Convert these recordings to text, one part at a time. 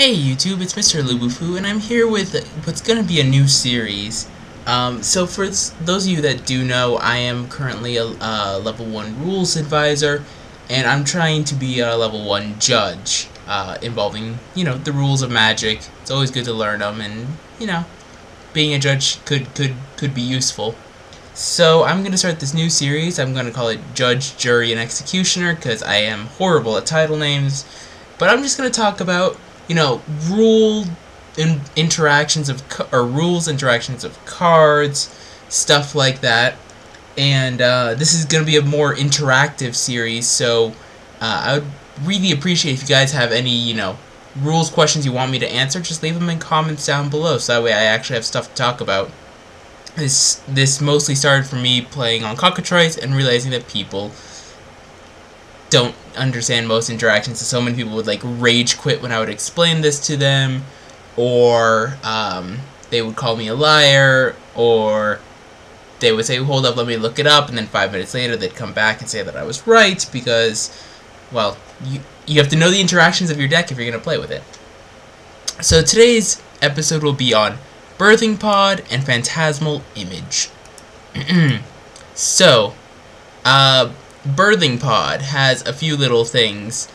Hey YouTube, it's Mrlubufu, and I'm here with what's going to be a new series. So for those of you that do know, I am currently a level 1 rules advisor, and I'm trying to be a level 1 judge, involving, the rules of Magic. It's always good to learn them, and, being a judge could be useful. So I'm going to start this new series. I'm going to call it Judge, Jury, and Executioner, because I am horrible at title names. But I'm just going to talk about rules interactions of cards, stuff like that. And this is going to be a more interactive series, so I would really appreciate if you guys have any, rules questions you want me to answer. Just leave them in comments down below, so that way I actually have stuff to talk about. This mostly started from me playing on Cockatrice and realizing that people don't understand most interactions, so many people would rage quit when I would explain this to them, or they would call me a liar, or they would say, hold up, let me look it up, and then 5 minutes later they'd come back and say that I was right, because, well, you have to know the interactions of your deck if you're going to play with it. So today's episode will be on Birthing Pod and Phantasmal Image. So, Birthing Pod has a few little things.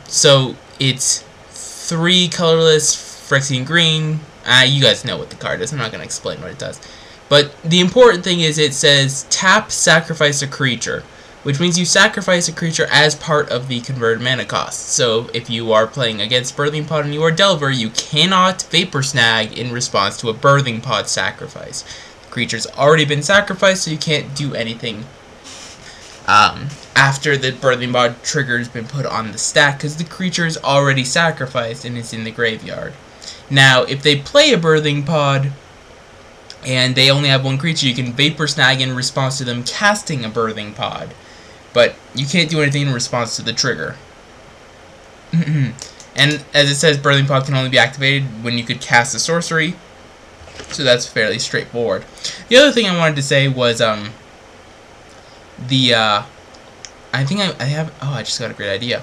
So it's 3 colorless Phyrexian green. You guys know what the card is. I'm not going to explain what it does. But the important thing is it says tap, sacrifice a creature, which means you sacrifice a creature as part of the converted mana cost. So if you are playing against Birthing Pod and you are Delver, you cannot Vapor Snag in response to a Birthing Pod sacrifice. The creature's already been sacrificed, so you can't do anything after the Birthing Pod trigger has been put on the stack, because the creature is already sacrificed and is in the graveyard. Now, if they play a Birthing Pod and they only have one creature, you can Vapor Snag in response to them casting a Birthing Pod, but you can't do anything in response to the trigger. And as it says, Birthing Pod can only be activated when you could cast a sorcery, so that's fairly straightforward. The other thing I wanted to say was I think I have, I just got a great idea.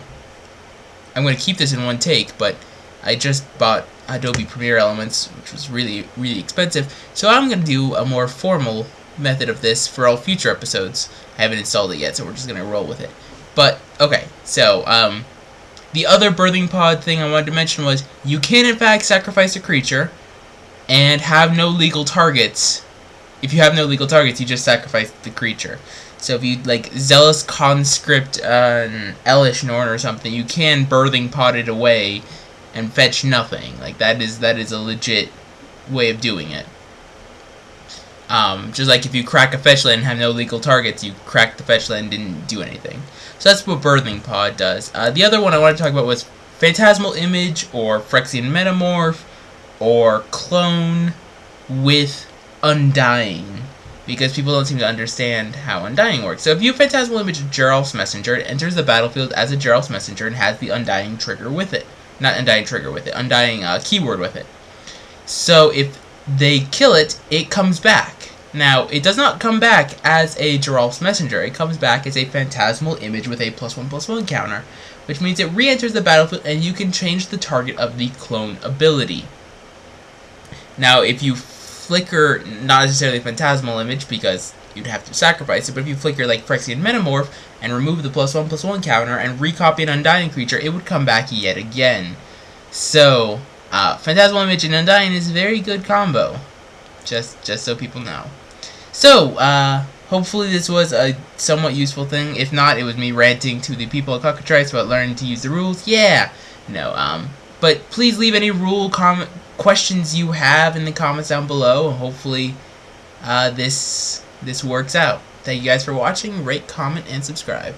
I'm going to keep this in one take, but I just bought Adobe Premiere Elements, which was really, really expensive, so I'm going to do a more formal method of this for all future episodes. I haven't installed it yet, so we're just going to roll with it. But, okay, so, the other Birthing Pod thing I wanted to mention was, you can in fact sacrifice a creature and have no legal targets. If you have no legal targets, you just sacrifice the creature. So if you, Zealous Conscript an Elish Norn or something, you can Birthing Pod it away and fetch nothing. That is a legit way of doing it. Just like if you crack a fetch land and have no legal targets, you crack the fetch land and didn't do anything. So that's what Birthing Pod does. The other one I wanted to talk about was Phantasmal Image, or Phyrexian Metamorph, or Clone with Undying, because people don't seem to understand how Undying works. So if you Phantasmal Image Geralf's Messenger, it enters the battlefield as a Geralf's Messenger and has the Undying trigger with it. Not Undying trigger with it, Undying keyword with it. So if they kill it, it comes back. Now, it does not come back as a Geralf's Messenger. It comes back as a Phantasmal Image with a +1/+1 counter, which means it re-enters the battlefield and you can change the target of the clone ability. Now, if you flicker, not necessarily Phantasmal Image, because you'd have to sacrifice it, but if you flicker Phyrexian Metamorph and remove the +1/+1 counter and recopy an Undying creature, it would come back yet again. So, Phantasmal Image and Undying is a very good combo, just so people know. So, hopefully this was a somewhat useful thing. If not, it was me ranting to the people at Cockatrice about learning to use the rules. Yeah! No, but please leave any rule questions you have in the comments down below. Hopefully, this works out. Thank you guys for watching. Rate, comment, and subscribe.